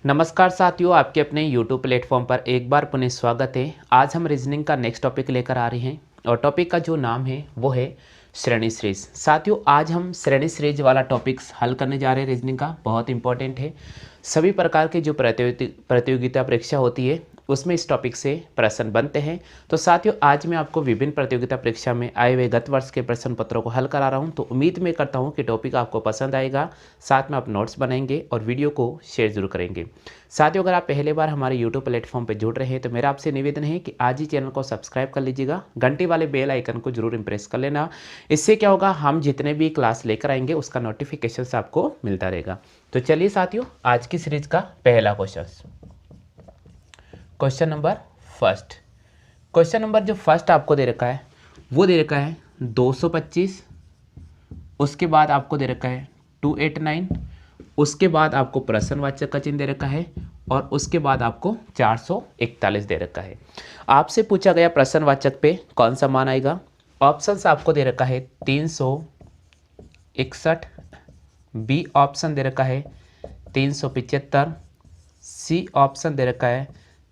नमस्कार साथियों, आपके अपने YouTube प्लेटफॉर्म पर एक बार पुनः स्वागत है। आज हम रीजनिंग का नेक्स्ट टॉपिक लेकर आ रहे हैं और टॉपिक का जो नाम है वो है श्रेणी सीरीज। साथियों, आज हम श्रेणी सीरीज वाला टॉपिक्स हल करने जा रहे हैं। रीजनिंग का बहुत इंपॉर्टेंट है। सभी प्रकार की जो प्रतियोगिता परीक्षा होती है उसमें इस टॉपिक से प्रश्न बनते हैं। तो साथियों, आज मैं आपको विभिन्न प्रतियोगिता परीक्षा में आए हुए गत वर्ष के प्रश्न पत्रों को हल करा रहा हूं। तो उम्मीद मैं करता हूं कि टॉपिक आपको पसंद आएगा। साथ में आप नोट्स बनाएंगे और वीडियो को शेयर जरूर करेंगे। साथियों, अगर आप पहली बार हमारे यूट्यूब प्लेटफॉर्म पर जुड़ रहे हैं तो मेरा आपसे निवेदन है कि आज ही चैनल को सब्सक्राइब कर लीजिएगा। घंटी वाले बेल आइकन को जरूर प्रेस कर लेना। इससे क्या होगा, हम जितने भी क्लास लेकर आएंगे उसका नोटिफिकेशन आपको मिलता रहेगा। तो चलिए साथियों, आज की सीरीज का पहला question number first. Question number जो फर्स्ट आपको दे रखा है वो दे रखा है 225, उसके बाद आपको दे रखा है 289, उसके बाद आपको प्रश्नवाचक का चिन्ह दे रखा है और उसके बाद आपको 441 दे रखा है। आपसे पूछा गया प्रश्नवाचक पे कौन सा मान आएगा। ऑप्शंस आपको दे रखा है 361, बी ऑप्शन दे रखा है 375, सी ऑप्शन दे रखा है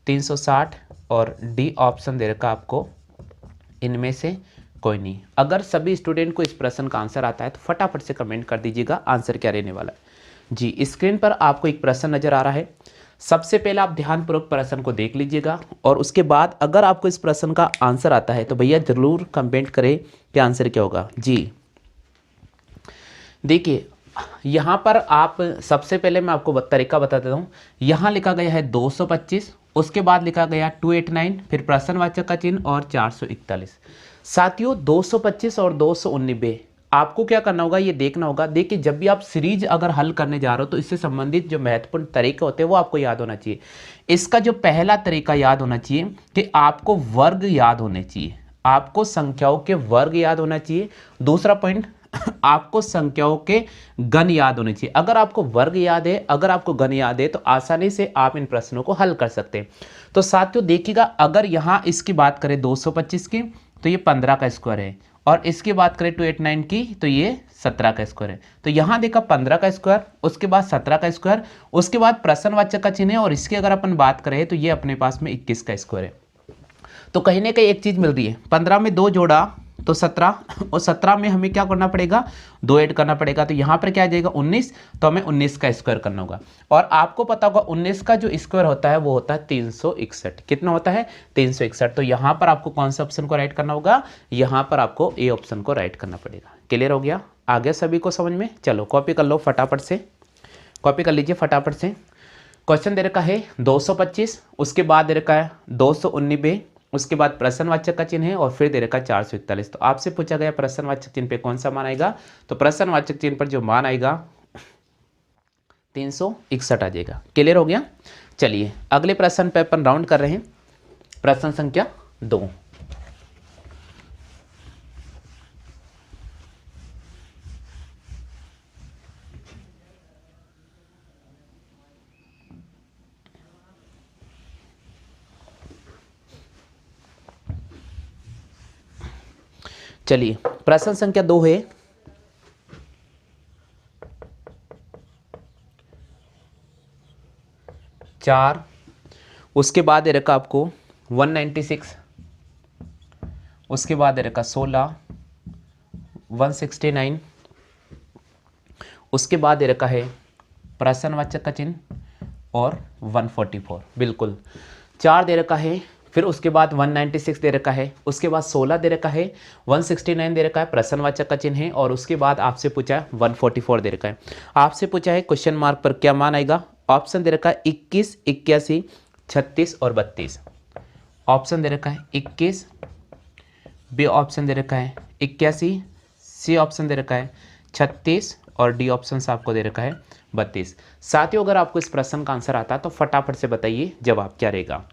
360 और डी ऑप्शन दे रखा आपको इनमें से कोई नहीं। अगर सभी स्टूडेंट को इस प्रश्न का आंसर आता है तो फटाफट से कमेंट कर दीजिएगा आंसर क्या रहने वाला है। जी, स्क्रीन पर आपको एक प्रश्न नजर आ रहा है। सबसे पहले आप ध्यानपूर्वक प्रश्न को देख लीजिएगा और उसके बाद अगर आपको इस प्रश्न का आंसर आता है तो भैया जरूर कमेंट करें कि आंसर क्या होगा। जी देखिए, यहाँ पर आप सबसे पहले मैं आपको तरीका बता देता हूँ। यहाँ लिखा गया है 225, उसके बाद लिखा गया 289, फिर प्रश्नवाचक का चिन्ह और 441। साथियों, 225 और 219 आपको क्या करना होगा, ये देखना होगा। देखिए, जब भी आप सीरीज अगर हल करने जा रहे हो तो इससे संबंधित जो महत्वपूर्ण तरीके होते हैं वो आपको याद होना चाहिए। इसका जो पहला तरीका याद होना चाहिए कि आपको वर्ग याद होने चाहिए, आपको संख्याओं के वर्ग याद होना चाहिए। दूसरा पॉइंट, आपको संख्याओं के गण याद होने चाहिए। अगर आपको वर्ग याद है, अगर आपको गण याद है तो आसानी से आप इन प्रश्नों को हल कर सकते हैं। तो साथियों देखिएगा, अगर यहां इसकी बात करें 225 की तो ये 15 का स्क्वायर है और इसकी बात करें 289 की तो ये 17 का स्क्वायर है। तो यहां देखा 15 का स्क्वायर, उसके बाद 17 का स्क्वायर, उसके बाद प्रश्नवाचक का चिन्ह है और इसकी अगर अपन बात करें तो ये अपने पास में 21 का स्क्वायर है। तो कहीं ना कहीं एक चीज मिल रही है, 15 में 2 जोड़ा तो 17 और 17 में हमें क्या करना पड़ेगा, 2 ऐड करना पड़ेगा। तो यहाँ पर क्या आ जाएगा 19, तो हमें 19 का स्क्वायर करना होगा। और आपको पता होगा 19 का जो स्क्वायर होता है वो होता है 361। कितना होता है, 361। तो यहाँ पर आपको कौन सा ऑप्शन को राइट करना होगा, यहाँ पर आपको ए ऑप्शन को राइट करना पड़ेगा। क्लियर हो गया, आ गया सभी को समझ में। चलो कॉपी कर लो फटाफट से, कॉपी कर लीजिए फटाफट से। क्वेश्चन दे रखा है 225, उसके बाद दे रखा है 219, उसके बाद प्रश्नवाचक का चिन्ह है और फिर दे रखा है 441। तो आपसे पूछा गया प्रश्नवाचक चिन्ह पे कौन सा मान आएगा, तो प्रश्नवाचक चिन्ह पर जो मान आएगा 361 आ जाएगा। क्लियर हो गया। चलिए अगले प्रश्न पे अपन राउंड कर रहे हैं, प्रश्न संख्या 2। चलिए प्रश्न संख्या 2 है, चार, उसके बाद दे रखा आपको 196, उसके बाद दे रखा 16, 169, उसके बाद दे रखा है प्रश्नवाचक का चिन्ह और 144। बिल्कुल, 4 दे रखा है, फिर उसके बाद 196 दे रखा है, उसके बाद 16 दे रखा है, 169 दे रखा है, प्रश्नवाचक का चिन्ह है और उसके बाद आपसे पूछा है 144 दे रखा है। आपसे पूछा है क्वेश्चन मार्क पर क्या मान आएगा। ऑप्शन दे रखा है 21, 81, 36 और 32। ऑप्शन दे रखा है 21, बी ऑप्शन दे रखा है 81, सी ऑप्शन दे रखा है 36 और डी ऑप्शन आपको दे रखा है 32। साथियों, अगर आपको इस प्रश्न का आंसर आता है तो फटाफट से बताइए जवाब क्या रहेगा।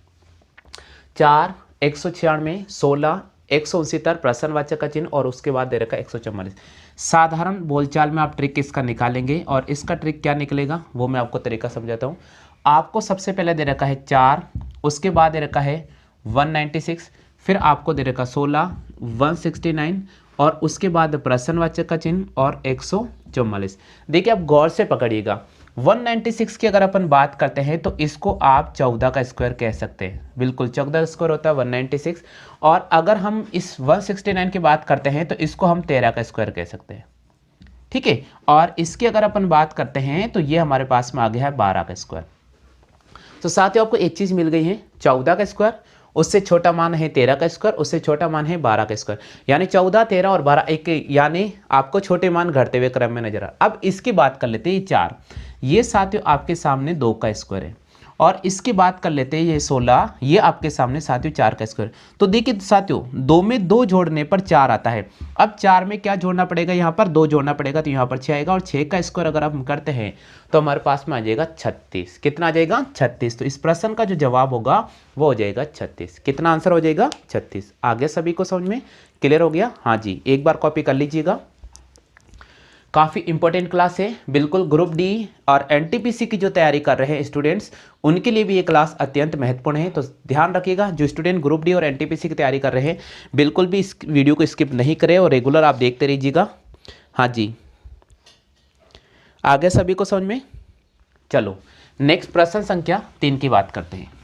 4, 196, 16, 169 प्रश्नवाचक का चिन्ह और उसके बाद दे रखा है 144। साधारण बोलचाल में आप ट्रिक इसका निकालेंगे और इसका ट्रिक क्या निकलेगा वो मैं आपको तरीका समझाता हूँ। आपको सबसे पहले दे रखा है 4, उसके बाद दे रखा है 196, फिर आपको दे रखा 16, 169 और उसके बाद प्रश्नवाचक का चिन्ह और 144। देखिए आप गौर से पकड़िएगा, 196 की अगर अपन बात करते हैं तो इसको आप 14 का स्क्वायर कह सकते हैं, बिल्कुल 14 स्क्वायर होता है 196। और अगर हम इस 169 की बात करते हैं तो इसको हम 13 का स्क्वायर कह सकते हैं, ठीक है। और इसकी अगर अपन बात करते हैं तो ये हमारे पास में आ गया है 12 का स्क्वायर। तो साथियों आपको एक चीज़ मिल गई है, 14 का स्क्वायर, उससे छोटा मान है 13 का स्क्वायर, उससे छोटा मान है 12 का स्क्वायर, यानी 14, 13 और 12 एक, यानी आपको छोटे मान घटते हुए क्रम में नजर आ। अब इसकी बात कर लेते हैं, ये 4, ये साथियों आपके सामने 2 का स्क्वायर है। और इसकी बात कर लेते हैं, ये 16, ये आपके सामने साथियों 4 का स्क्वायर। तो देखिए साथियों, 2 में 2 जोड़ने पर 4 आता है। अब 4 में क्या जोड़ना पड़ेगा, यहाँ पर 2 जोड़ना पड़ेगा, तो यहाँ पर 6 आएगा। और 6 का स्क्वायर अगर हम करते हैं तो हमारे पास में आ जाएगा 36। कितना आ जाएगा, 36। तो इस प्रश्न का जो जवाब होगा वो हो जाएगा 36। कितना आंसर हो जाएगा, 36। आगे सभी को समझ में क्लियर हो गया? हाँ जी, एक बार कॉपी कर लीजिएगा। काफ़ी इंपॉर्टेंट क्लास है, बिल्कुल ग्रुप डी और एनटीपीसी की जो तैयारी कर रहे हैं स्टूडेंट्स, उनके लिए भी ये क्लास अत्यंत महत्वपूर्ण है। तो ध्यान रखिएगा, जो स्टूडेंट ग्रुप डी और एनटीपीसी की तैयारी कर रहे हैं बिल्कुल भी इस वीडियो को स्किप नहीं करें और रेगुलर आप देखते रहिएगा। हाँ जी, आगे सभी को समझ में? चलो नेक्स्ट प्रश्न संख्या 3 की बात करते हैं।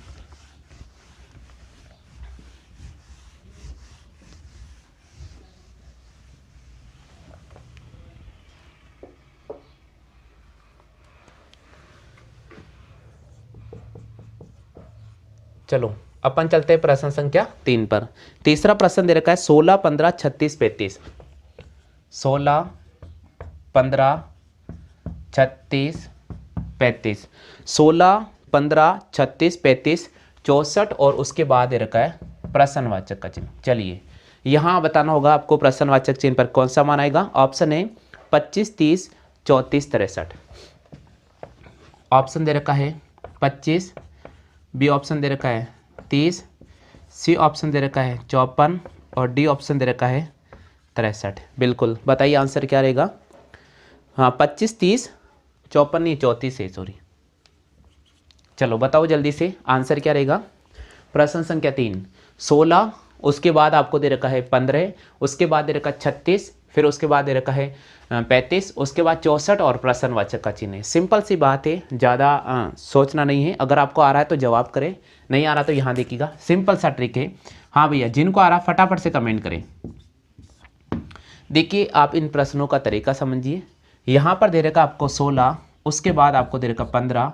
चलो अपन चलते हैं प्रश्न संख्या 3 पर। तीसरा प्रश्न दे रखा है 16, 15, 36, 35। 16, 15, 36, 35। 16, 15, 36, 35, 64 और उसके बाद दे रखा है प्रश्नवाचक का चिन्ह। चलिए यहाँ बताना होगा आपको प्रश्नवाचक चिन्ह पर कौन सा मान आएगा। ऑप्शन है 25, 30, 34, 63। ऑप्शन दे रखा है 25, बी ऑप्शन दे रखा है 30, सी ऑप्शन दे रखा है 54 और डी ऑप्शन दे रखा है 63। बिल्कुल बताइए आंसर क्या रहेगा। हाँ 25, 30, 54 नहीं 34 है, सॉरी। चलो बताओ जल्दी से आंसर क्या रहेगा। प्रश्न संख्या 3, 16, उसके बाद आपको दे रखा है 15, उसके बाद दे रखा है 36, फिर उसके बाद दे रखा है 35, उसके बाद 64 और प्रश्नवाचक का चिन्ह है। सिंपल सी बात है, ज़्यादा सोचना नहीं है। अगर आपको आ रहा है तो जवाब करें, नहीं आ रहा तो यहाँ देखिएगा, सिंपल सा ट्रिक है। हाँ भैया, जिनको आ रहा फटाफट से कमेंट करें। देखिए आप इन प्रश्नों का तरीका समझिए। यहाँ पर दे रखा आपको 16, उसके बाद आपको दे रखा 15,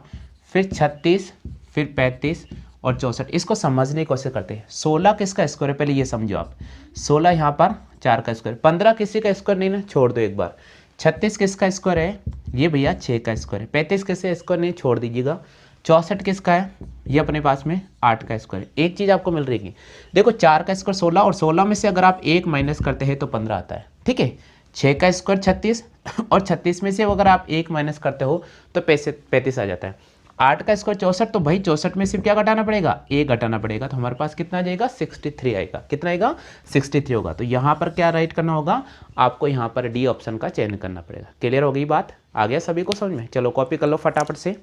फिर 36, फिर 35 और 64। इसको समझने की कोशिश करते हैं। 16 किसका स्क्वायर है, पहले ये समझो आप। 16 यहाँ पर 4 का स्क्वायर, 15 किसी का स्क्वायर नहीं ना, छोड़ दो एक बार। 36 किसका स्क्वायर है, ये भैया 6 का स्क्वायर है। 35 किसका स्क्वायर नहीं, छोड़ दीजिएगा। 64 किसका है, ये अपने पास में 8 का स्क्वायर है। एक चीज़ आपको मिल रही है, देखो 4 का स्क्वायर 16 और 16 में से अगर आप 1 माइनस करते हैं तो 15 आता है, ठीक है। 6 का स्क्वायर 36 और 36 में से अगर आप 1 माइनस करते हो तो 35 आ जाता है। 8 का स्क्वायर 64, तो भाई 64 में सिर्फ क्या घटाना पड़ेगा, 1 घटाना पड़ेगा। तो हमारे पास कितना आ जाएगा, 63 आएगा। कितना आएगा, 63 होगा। तो यहाँ पर क्या राइट करना होगा आपको, यहाँ पर डी ऑप्शन का चयन करना पड़ेगा। क्लियर हो गई बात, आ गया सभी को समझ में? चलो कॉपी कर लो फटाफट से,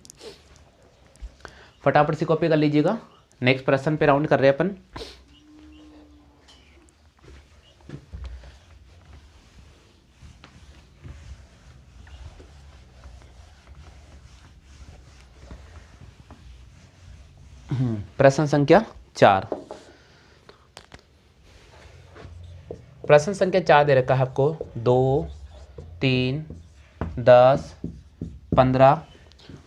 फटाफट से कॉपी कर लीजिएगा। नेक्स्ट प्रश्न पे राउंड कर रहे हैं अपन। प्रश्न संख्या 4। प्रश्न संख्या 4 दे रखा है आपको 2, 3, 10, 15,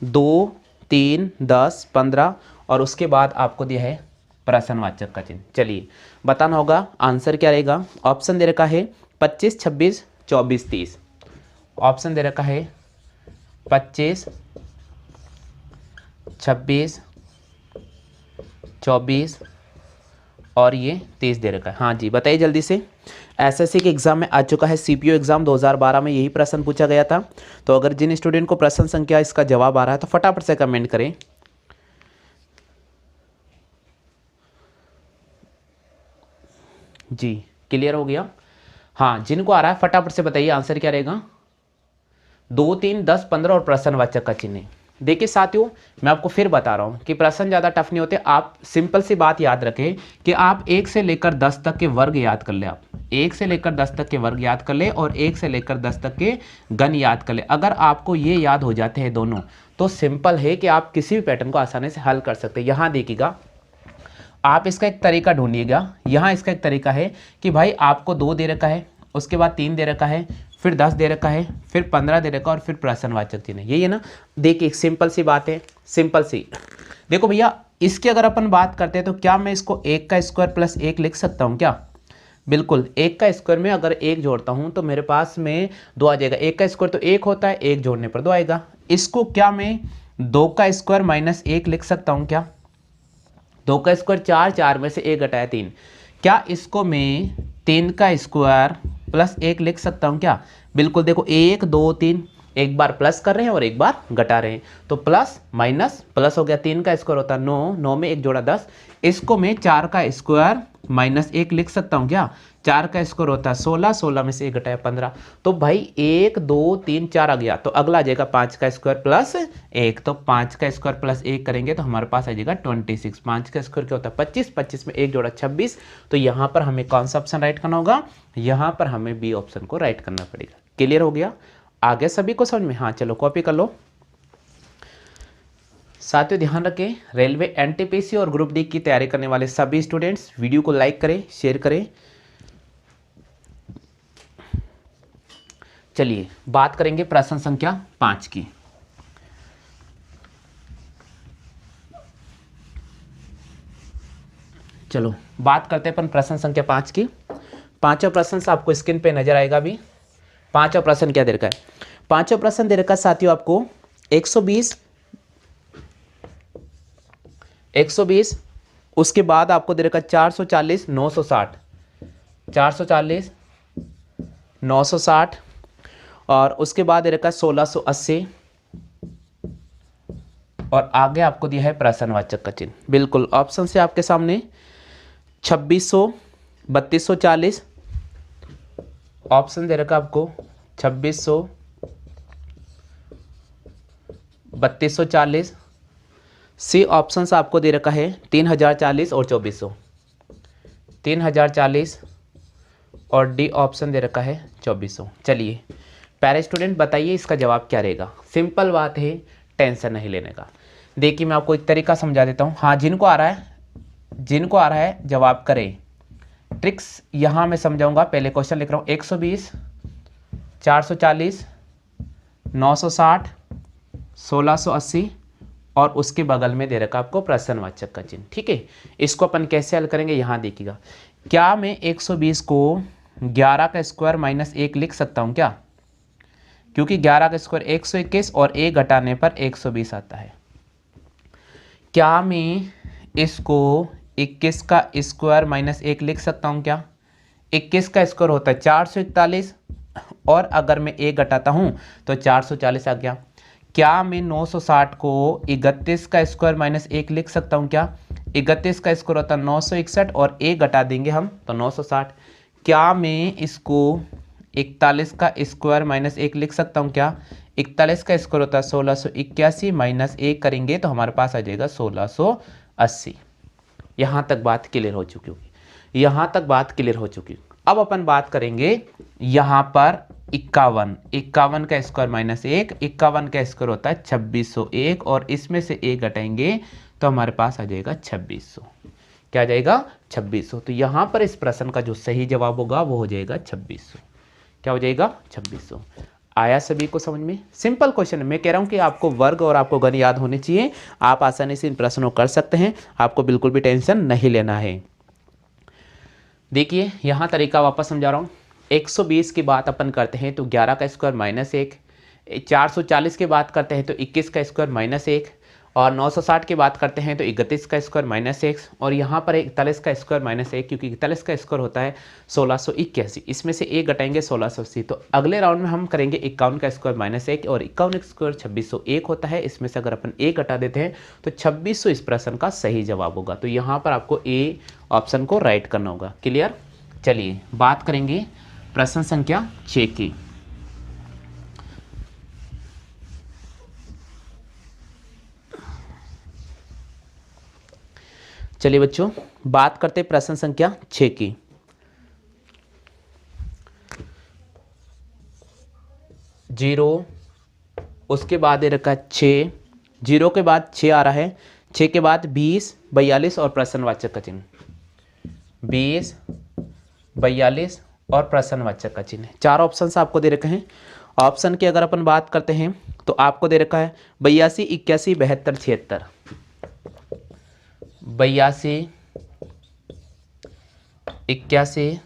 2, 3, 10, 15 और उसके बाद आपको दिया है प्रश्नवाचक का चिन्ह। चलिए बताना होगा आंसर क्या रहेगा। ऑप्शन दे रखा है 25, 26, 24, 30। ऑप्शन दे रखा है 25, 26, 24 और ये 30 दे रखा है। हाँ जी बताइए जल्दी से। एसएससी के एग्जाम में आ चुका है, सीपीओ एग्जाम 2012 में यही प्रश्न पूछा गया था। तो अगर जिन स्टूडेंट को प्रश्न संख्या इसका जवाब आ रहा है तो फटाफट से कमेंट करें। जी क्लियर हो गया। हाँ जिनको आ रहा है फटाफट से बताइए आंसर क्या रहेगा। 2, 3, 10, 15 और प्रश्नवाचक का चिन्ह। देखिए साथियों, मैं आपको फिर बता रहा हूँ कि प्रश्न ज़्यादा टफ नहीं होते। आप सिंपल सी बात याद रखें कि आप 1 से लेकर 10 तक के वर्ग याद कर ले। आप 1 से लेकर 10 तक के वर्ग याद कर ले और 1 से लेकर 10 तक के घन याद कर ले। अगर आपको ये याद हो जाते हैं दोनों, तो सिंपल है कि आप किसी भी पैटर्न को आसानी से हल कर सकते हैं। यहाँ देखिएगा, आप इसका एक तरीका ढूंढिएगा। यहाँ इसका एक तरीका है कि भाई आपको 2 दे रखा है, उसके बाद 3 दे रखा है, फिर 10 दे रखा है, फिर 15 दे रखा है और फिर प्रश्नवाचक चिन्ह, यही है ना। देखिए एक सिंपल सी बात है, सिंपल सी। देखो भैया, इसकी अगर अपन बात करते हैं तो क्या मैं इसको 1 का स्क्वायर प्लस 1 लिख सकता हूँ क्या? बिल्कुल। 1 का स्क्वायर में अगर 1 जोड़ता हूँ तो मेरे पास में 2 आ जाएगा। 1 का स्क्वायर तो 1 होता है, 1 जोड़ने पर 2 आएगा। इसको क्या मैं 2 का स्क्वायर माइनस 1 लिख सकता हूँ क्या? 2 का स्क्वायर 4, 4 में से 1 घटाया 3। क्या इसको मैं 3 का स्क्वायर प्लस 1 लिख सकता हूँ क्या? बिल्कुल। देखो 1 2 3, एक बार प्लस कर रहे हैं और एक बार घटा रहे हैं, तो प्लस माइनस प्लस हो गया। 3 का स्क्वायर होता है 9, 9 में 1 जोड़ा 10। इसको मैं 4 का स्क्वायर माइनस 1 लिख सकता हूँ क्या? 4 का स्क्वायर होता है 16, 16 में से 1 घटाया 15। तो भाई 1 2 3 4 आ गया, तो अगला आ जाएगा 5 का स्क्वायर प्लस 1। तो 5 का स्क्वायर प्लस 1 करेंगे तो हमारे पास आ जाएगा 26। 5 का स्क्वायर क्या होता है 25, 25 में 1 जोड़ा 26। तो यहाँ पर हमें कौन सा ऑप्शन राइट करना होगा? यहाँ पर हमें बी ऑप्शन को राइट करना पड़ेगा। क्लियर हो गया? आगे सभी को समझ में? हाँ चलो कॉपी कर लो। साथियों ध्यान रखें, रेलवे एनटीपीसी और ग्रुप डी की तैयारी करने वाले सभी स्टूडेंट्स वीडियो को लाइक करें, शेयर करें। चलिए बात करेंगे प्रश्न संख्या 5 की। चलो बात करते हैं अपन प्रश्न संख्या 5 की। पांचवा प्रश्न आपको स्क्रीन पे नजर आएगा अभी। पांचवा प्रश्न क्या दे रखा है? पांचवा प्रश्न दे रखा है साथियों आपको 120, उसके बाद आपको दे रखा है 440, 960, 440, 960 और उसके बाद दे रखा है 1680 और आगे आपको दिया है प्रश्नवाचक का चिन्ह। बिल्कुल ऑप्शन से आपके सामने 2600, 3240, ऑप्शन दे रखा आपको 2600, 3240। सी ऑप्शन आपको दे रखा है 3040 और 2400, 3040 और डी ऑप्शन दे रखा है 2400। चलिए प्यारे स्टूडेंट बताइए इसका जवाब क्या रहेगा? सिंपल बात है, टेंशन नहीं लेने का। देखिए मैं आपको एक तरीका समझा देता हूँ। हाँ जिनको आ रहा है जवाब करें। ट्रिक्स यहाँ मैं समझाऊंगा। पहले क्वेश्चन लिख रहा हूँ 120, 440, 960, 1680 और उसके बगल में दे रखा आपको प्रश्नवाचक का चिन्ह। ठीक है, इसको अपन कैसे हल करेंगे यहाँ देखिएगा। क्या मैं 120 को 11 का स्क्वायर माइनस 1 लिख सकता हूँ क्या? क्योंकि 11 का स्क्वायर 121 और 1 घटाने पर 120 आता है। क्या मैं इसको 21 का स्क्वायर माइनस 1 लिख सकता हूँ क्या? 21 का स्क्वायर होता है 441 और अगर मैं 1 घटाता हूँ तो 440 आ गया। क्या मैं 960 को 31 का स्क्वायर माइनस 1 लिख सकता हूँ क्या? 31 का स्क्वायर होता है 961 और 1 घटा देंगे हम तो 960। क्या मैं इसको 41 का स्क्वायर माइनस 1 लिख सकता हूँ क्या? 41 का स्क्वायर होता है 1681 माइनस 1 करेंगे तो हमारे पास आ जाएगा 1680। यहाँ तक बात क्लियर हो चुकी होगी, यहाँ तक बात क्लियर हो चुकी। अब अपन बात करेंगे यहाँ पर 51 का स्क्वायर माइनस 1, 51 का स्क्वायर होता है 2601 और इसमें से 1 घटाएंगे तो हमारे पास आ जाएगा 2600। क्या आ जाएगा? 2600। तो यहाँ पर इस प्रश्न का जो सही जवाब होगा वो हो जाएगा 2600। क्या हो जाएगा? 2600। आया सभी को समझ में? Simple question. मैं कह रहा हूँ कि आपको वर्ग और आपको घन याद होने चाहिए। आप आसानी से इन प्रश्नों कर सकते हैं, आपको बिल्कुल भी टेंशन नहीं लेना है। देखिए यहाँ तरीका वापस समझा रहा हूँ। 120 की बात अपन करते हैं तो 11 का स्क्वायर माइनस 1, 440 की बात करते हैं तो 21 का स्क्वायर माइनस 1 और 960 की बात करते हैं तो 31 का स्क्वायर माइनस 1 और यहाँ पर 41 का स्क्वायर माइनस 1 क्योंकि 41 का स्क्वायर होता है 1681, इसमें से 1 घटाएंगे 1680। तो अगले राउंड में हम करेंगे 51 का स्क्वायर माइनस 1 और 51 का स्क्वायर 2601 होता है। इसमें से अगर अपन 1 घटा देते हैं तो 2600 इस प्रश्न का सही जवाब होगा। तो यहाँ पर आपको ए ऑप्शन को राइट करना होगा। क्लियर? चलिए बात करेंगे प्रश्न संख्या 6 की। चलिए बच्चों, बात करते प्रश्न संख्या 6 की। जीरो, उसके बाद दे रखा है 6, जीरो के बाद 6 आ रहा है, 6 के बाद 20, 42 और प्रश्नवाचक का चिन्ह। 20, 42 और प्रश्नवाचक का चिन्ह। 4 ऑप्शन आपको दे रखे हैं। ऑप्शन की अगर अपन बात करते हैं तो आपको दे रखा है 82, 81, 72, 76। 82, 81,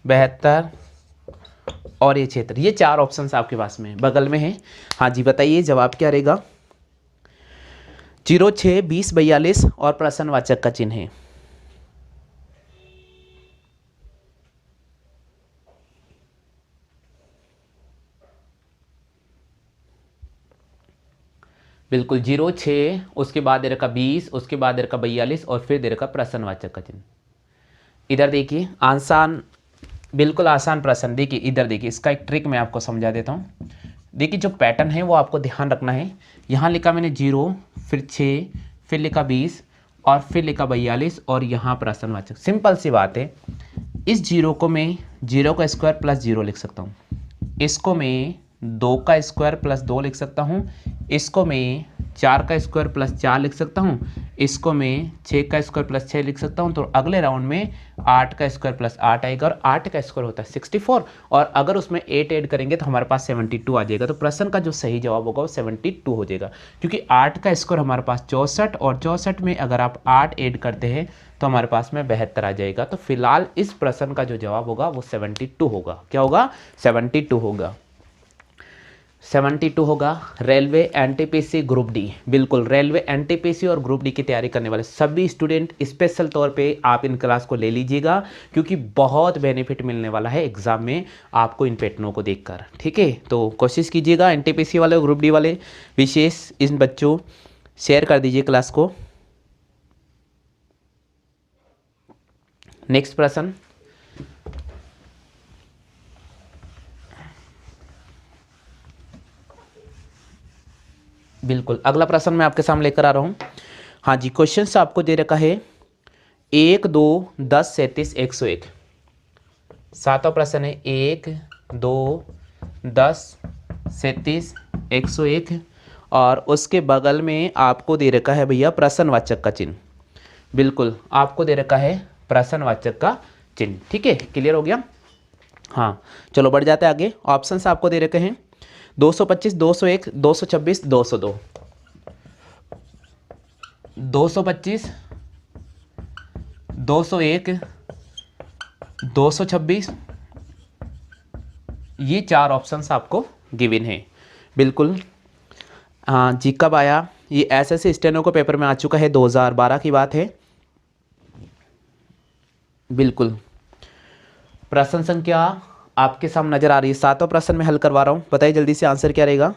72 और ये 76। ये 4 ऑप्शन आपके पास में बगल में है। हाँ जी, बताइए जवाब क्या रहेगा। 0, 6, 20, 42 और प्रश्नवाचक का चिन्ह है। बिल्कुल 0, 6, उसके बाद दे रखा 20, उसके बाद दे रखा 42 और फिर दे रखा प्रश्नवाचक का चिन्ह। इधर देखिए आसान, बिल्कुल आसान प्रश्न। देखिए इधर देखिए, इसका एक ट्रिक मैं आपको समझा देता हूँ। देखिए जो पैटर्न है वो आपको ध्यान रखना है। यहाँ लिखा मैंने 0, फिर 6, फिर लिखा 20 और फिर लिखा 42 और यहाँ प्रश्नवाचक। सिंपल सी बात है। इस 0 को मैं 0 का स्क्वायर प्लस 0 लिख सकता हूँ। इसको मैं 2 का स्क्वायर प्लस 2 लिख सकता हूँ। इसको मैं 4 का स्क्वायर प्लस 4 लिख सकता हूँ। इसको मैं 6 का स्क्वायर प्लस 6 लिख सकता हूँ। तो अगले राउंड में 8 का स्क्वायर प्लस 8 आएगा और 8 का स्क्वायर होता है 64 और अगर उसमें 8 ऐड करेंगे तो हमारे पास 72 आ जाएगा। तो प्रश्न का जो सही जवाब होगा वो 72 हो जाएगा, क्योंकि 8 का स्क्वायर हमारे पास 64 और 64 में अगर आप 8 ऐड करते हैं तो हमारे पास में 72 आ जाएगा। तो फिलहाल इस प्रश्न का जो जवाब होगा वो 72 होगा। क्या होगा? 72 होगा। 72 होगा। रेलवे एनटीपीसी ग्रुप डी, बिल्कुल रेलवे एनटीपीसी और ग्रुप डी की तैयारी करने वाले सभी स्टूडेंट स्पेशल तौर पे आप इन क्लास को ले लीजिएगा, क्योंकि बहुत बेनिफिट मिलने वाला है एग्जाम में आपको इन पैटर्नों को देखकर। ठीक है, तो कोशिश कीजिएगा एनटीपीसी वाले और ग्रुप डी वाले विशेष इन बच्चों शेयर कर दीजिए क्लास को। नेक्स्ट प्रश्न, बिल्कुल अगला प्रश्न मैं आपके सामने लेकर आ रहा हूँ। हाँ जी, क्वेश्चन से आपको दे रखा है 1, 2, 10, 37, 101। 7वां प्रश्न है 1, 2, 10, 37, 101 और उसके बगल में आपको दे रखा है भैया प्रश्नवाचक का चिन्ह। बिल्कुल आपको दे रखा है प्रश्नवाचक का चिन्ह। ठीक है, क्लियर हो गया। हाँ चलो बढ़ जाते हैं आगे। ऑप्शंस आपको दे रखे हैं 225, 201, 226, 202। 225, 201, 226, ये 4 ऑप्शंस आपको गिवन है। बिल्कुल हाँ जी, कब आया ये? एसएससी स्टेनो को पेपर में आ चुका है, 2012 की बात है। बिल्कुल प्रश्न संख्या आपके सामने नजर आ रही है। 7वां प्रश्न में हल करवा रहा हूं, बताइए जल्दी से आंसर क्या रहेगा।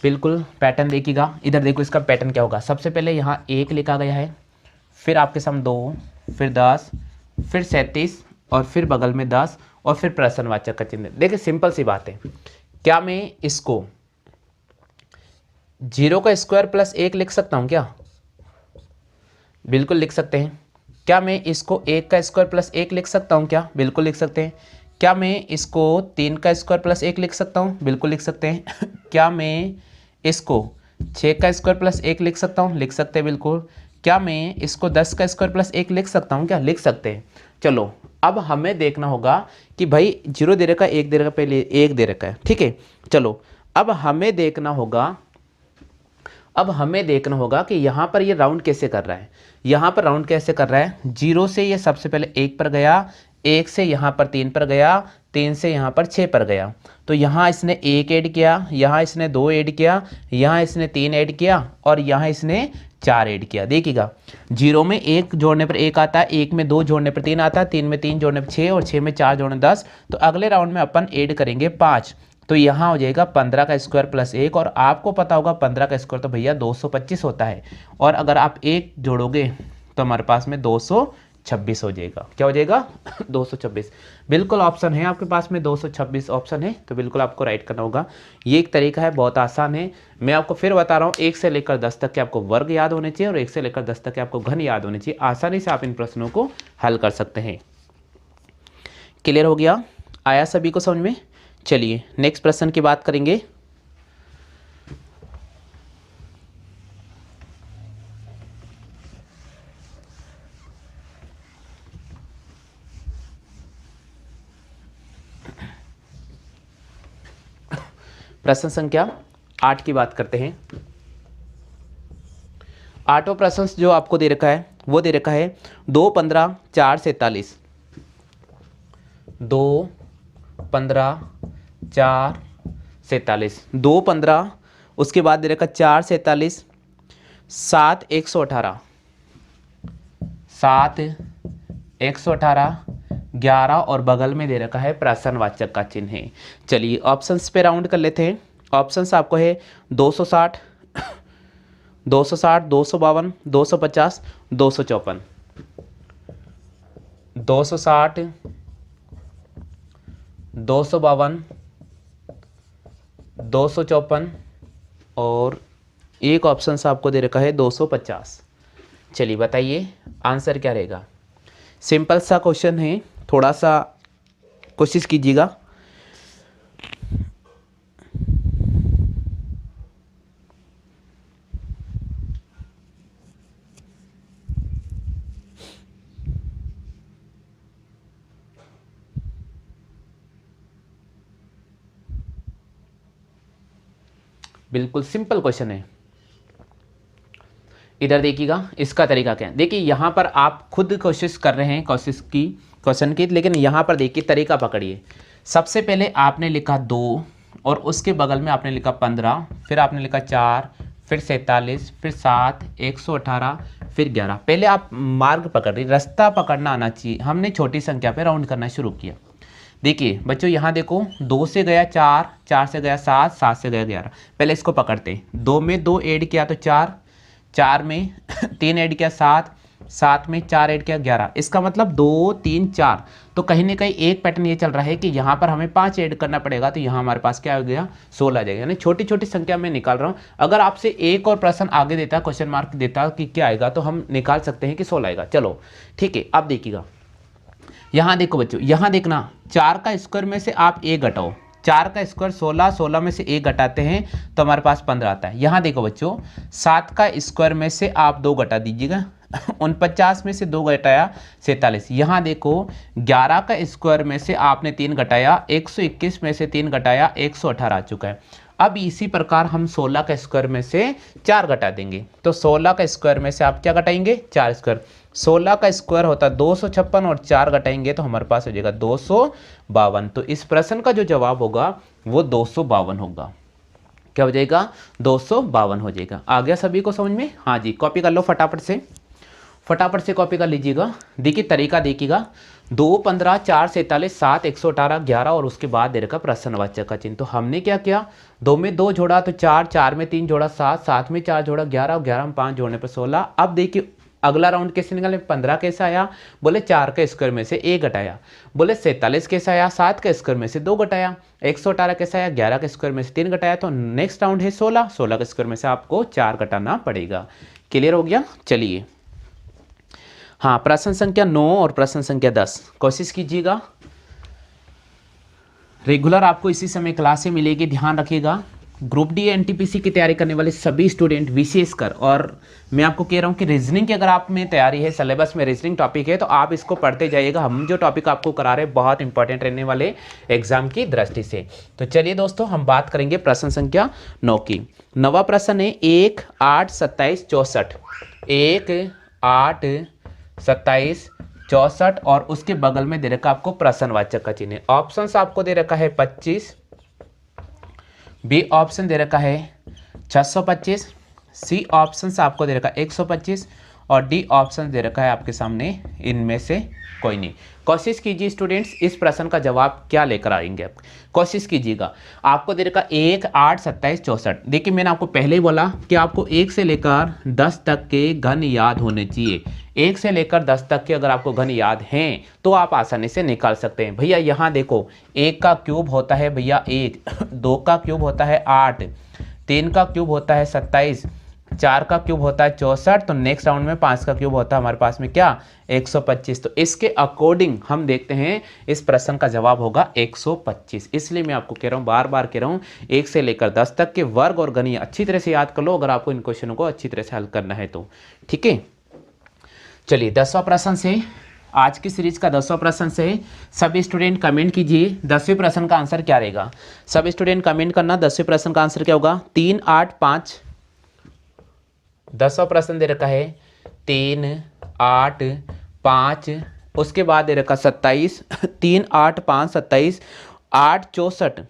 बिल्कुल पैटर्न देखिएगा, इधर देखो इसका पैटर्न क्या होगा। सबसे पहले यहाँ 1 लिखा गया है, फिर आपके सामने 2, फिर 10, फिर 37 और फिर बगल में 10 और फिर प्रश्नवाचक का चिन्ह। देखिए सिंपल सी बात है, क्या मैं इसको 0 का स्क्वायर प्लस 1 लिख सकता हूँ क्या? बिल्कुल लिख सकते हैं। क्या मैं इसको 1 का स्क्वायर प्लस 1 लिख सकता हूँ क्या? बिल्कुल लिख सकते हैं। क्या मैं इसको 3 का स्क्वायर प्लस 1 लिख सकता हूँ? बिल्कुल लिख सकते हैं। क्या मैं इसको 6 का स्क्वायर प्लस 1 लिख सकता हूँ? लिख सकते हैं बिल्कुल। क्या मैं इसको 10 का स्क्वायर प्लस 1 लिख सकता हूँ क्या? लिख सकते हैं। चलो अब हमें देखना होगा कि भाई 0 दे रखा है, 1 दे रखा है, पहले 1 दे रखा है। ठीक है, चलो अब हमें देखना होगा कि यहाँ पर ये राउंड कैसे कर रहा है। यहाँ पर राउंड कैसे कर रहा है? 0 से ये सबसे पहले 1 पर गया, 1 से यहाँ पर 3 पर गया, 3 से यहाँ पर 6 पर गया। तो यहाँ इसने 1 ऐड किया, यहाँ इसने 2 ऐड किया, यहाँ इसने 3 ऐड किया और यहाँ इसने 4 ऐड किया। देखिएगा 0 में 1 जोड़ने पर 1 आता है, 1 में 2 जोड़ने पर 3 आता है, 3 में 3 जोड़ने पर 6 और 6 में 4 जोड़ने 10। तो अगले राउंड में अपन ऐड करेंगे 5। तो यहाँ हो जाएगा 15 का स्क्वायर प्लस 1 और आपको पता होगा 15 का स्क्वायर तो भैया 225 होता है और अगर आप 1 जोड़ोगे तो हमारे पास में 200 226 हो जाएगा। क्या हो जाएगा 226। बिल्कुल ऑप्शन है आपके पास में, 226 ऑप्शन है, तो बिल्कुल आपको राइट करना होगा। ये एक तरीका है, बहुत आसान है। मैं आपको फिर बता रहा हूँ, 1 से लेकर 10 तक के आपको वर्ग याद होने चाहिए और 1 से लेकर 10 तक के आपको घन याद होने चाहिए। आसानी से आप इन प्रश्नों को हल कर सकते हैं। क्लियर हो गया? आया सभी को समझ में? चलिए नेक्स्ट प्रश्न की बात करेंगे। प्रश्न संख्या 8 की बात करते हैं। 8वां प्रश्न जो आपको दे रखा है वो दे रखा है 2, 15, 4, 47। 2, 15, 4, 47। 2, 15, उसके बाद दे रखा 4, 47, 7, 118, 7, 118, 11 और बगल में दे रखा है प्रश्नवाचक का चिन्ह है। चलिए ऑप्शंस पे राउंड कर लेते हैं। ऑप्शंस आपको है 260, 260, 252, 250, 254। 260, 252, 254 और एक ऑप्शन आपको दे रखा है 250। चलिए बताइए आंसर क्या रहेगा। सिंपल सा क्वेश्चन है, थोड़ा सा कोशिश कीजिएगा। बिल्कुल सिंपल क्वेश्चन है। इधर देखिएगा इसका तरीका क्या है। देखिए यहाँ पर आप खुद कोशिश कर रहे हैं क्वेश्चन की, लेकिन यहाँ पर देखिए तरीका पकड़िए। सबसे पहले आपने लिखा 2 और उसके बगल में आपने लिखा 15, फिर आपने लिखा 4, फिर 47, फिर 7, 118, फिर 11। पहले आप मार्ग पकड़ रही, रास्ता पकड़ना आना चाहिए। हमने छोटी संख्या पे राउंड करना शुरू किया। देखिए बच्चों यहाँ देखो, 2 से गया 4, 4 से गया 7, 7 से गया 11। पहले इसको पकड़ते हैं। 2 में 2 ऐड किया तो 4, 4 में 3 ऐड किया 7, 7 में 4 ऐड किया 11। इसका मतलब 2, 3, 4। तो कहीं ना कहीं एक पैटर्न ये चल रहा है कि यहाँ पर हमें 5 ऐड करना पड़ेगा, तो यहाँ हमारे पास क्या हो गया 16 आ जाएगा। यानी छोटी छोटी संख्या में निकाल रहा हूँ। अगर आपसे एक और प्रश्न आगे देता, क्वेश्चन मार्क देता कि क्या आएगा, तो हम निकाल सकते हैं कि 16 आएगा। चलो ठीक है, अब देखिएगा यहाँ देखो बच्चों, यहाँ देखना 4 का स्क्वायर में से आप 1 घटाओ। 4 का स्क्वायर 16, 16 में से 1 घटाते हैं तो हमारे पास 15 आता है। यहाँ देखो बच्चों, 7 का स्क्वायर में से आप 2 घटा दीजिएगा। 49 में से 2 घटाया 47। यहाँ देखो 11 का स्क्वायर में से आपने 3 घटाया, 121 में से 3 घटाया 118 आ चुका है। अब इसी प्रकार हम 16 का स्क्वायर में से 4 घटा देंगे। तो 16 का स्क्वायर में से आप क्या घटाएंगे 4 स्क्वायर। 16 का स्क्वायर होता है 256 और 4 घटाएंगे तो हमारे पास हो जाएगा 252। तो इस प्रश्न का जो जवाब होगा वो 252 होगा। क्या हो जाएगा 252 हो जाएगा। आ गया सभी को समझ में? हाँ जी, कॉपी कर लो फटाफट से, फटाफट से कॉपी कर लीजिएगा। देखिए तरीका देखिएगा, 2, 15, 4, 47, 7, 118, 11 और उसके बाद दे रखा प्रश्नवाचक का चिन्ह। तो हमने क्या किया, 2 में 2 जोड़ा तो 4, 4 में 3 जोड़ा 7, 7 में 4 जोड़ा 11 और 11 में 5 जोड़ने पर 16। अब देखिए अगला राउंड कैसे निकाले, 15 कैसे आया, बोले 4 के स्क्वायर में से 1 घटाया। बोले 47 कैसे आया, 7 के स्क्वायर में से 2 घटाया। 118 कैसे आया, 11 के स्क्वायर में से 3 घटाया। तो नेक्स्ट राउंड है 16, 16 के स्क्वायर में से आपको 4 घटाना पड़ेगा। क्लियर हो गया? चलिए हाँ, प्रश्न संख्या 9 और प्रश्न संख्या 10 कोशिश कीजिएगा। रेगुलर आपको इसी समय क्लासें मिलेगी, ध्यान रखिएगा। ग्रुप डी एनटीपीसी की तैयारी करने वाले सभी स्टूडेंट विशेषकर, और मैं आपको कह रहा हूँ कि रीजनिंग की अगर आप में तैयारी है, सिलेबस में रीजनिंग टॉपिक है, तो आप इसको पढ़ते जाइएगा। हम जो टॉपिक आपको करा रहे हैं बहुत इंपॉर्टेंट रहने वाले एग्जाम की दृष्टि से। तो चलिए दोस्तों, हम बात करेंगे प्रश्न संख्या 9 की। 9वां प्रश्न है 1, 8, 27, 64। 1, 8, 27, 64 और उसके बगल में दे रखा आपको प्रश्नवाचक का चिन्ह। ऑप्शंस आपको दे रखा है 25, बी ऑप्शन दे रखा है 625, सी ऑप्शन आपको दे रखा है 125 और डी ऑप्शन दे रखा है आपके सामने, इनमें से कोई नहीं। कोशिश कीजिए स्टूडेंट्स, इस प्रश्न का जवाब क्या लेकर आएंगे आप, कोशिश कीजिएगा। आपको दे रखा 1, 8, 27, 64। देखिए मैंने आपको पहले ही बोला कि आपको 1 से लेकर 10 तक के घन याद होने चाहिए। 1 से लेकर 10 तक के अगर आपको घन याद हैं तो आप आसानी से निकाल सकते हैं। भैया यहाँ देखो, 1 का क्यूब होता है भैया 1, 2 का क्यूब होता है 8, 3 का क्यूब होता है 27, 4 का क्यूब होता है 64, तो नेक्स्ट राउंड में 5 का क्यूब होता है हमारे पास में क्या, 125। तो इसके अकॉर्डिंग हम देखते हैं इस प्रश्न का जवाब होगा 125। इसलिए मैं आपको कह रहा हूँ, बार बार कह रहा हूँ, 1 से लेकर 10 तक के वर्ग और घन अच्छी तरह से याद कर लो अगर आपको इन क्वेश्चनों को अच्छी तरह से हल करना है तो। ठीक है, चलिए 10वां प्रश्न से, आज की सीरीज का 10वां प्रश्न से सभी स्टूडेंट कमेंट कीजिए 10वें प्रश्न का आंसर क्या रहेगा। सभी स्टूडेंट कमेंट करना 10वें प्रश्न का आंसर क्या होगा। 3, 8, 5, 10वां प्रश्न दे रखा है 3, 8, 5, उसके बाद दे रखा 27, 3, 8, 5, 27, 8, 64,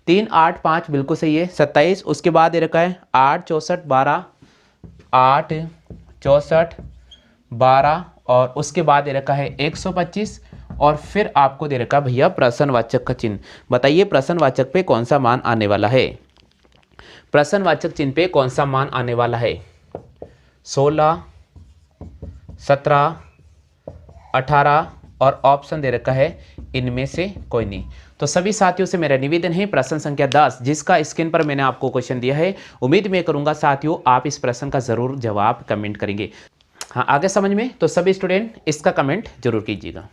3, 8, 5 बिल्कुल सही है, 27, उसके बाद दे रखा है 8, 64, 12, 8, 64, 12 और उसके बाद दे रखा है 125 और फिर आपको दे रखा भैया प्रश्नवाचक का चिन्ह। बताइए प्रश्नवाचक पे कौन सा मान आने वाला है, प्रश्नवाचक चिन्ह पे कौन सा मान आने वाला है। 16, 17, 18 और ऑप्शन दे रखा है इनमें से कोई नहीं। तो सभी साथियों से मेरा निवेदन है, प्रश्न संख्या 10 जिसका स्क्रीन पर मैंने आपको क्वेश्चन दिया है, उम्मीद मैं करूंगा साथियों आप इस प्रश्न का जरूर जवाब कमेंट करेंगे। हाँ, आगे समझ में तो सभी स्टूडेंट इसका कमेंट जरूर कीजिएगा।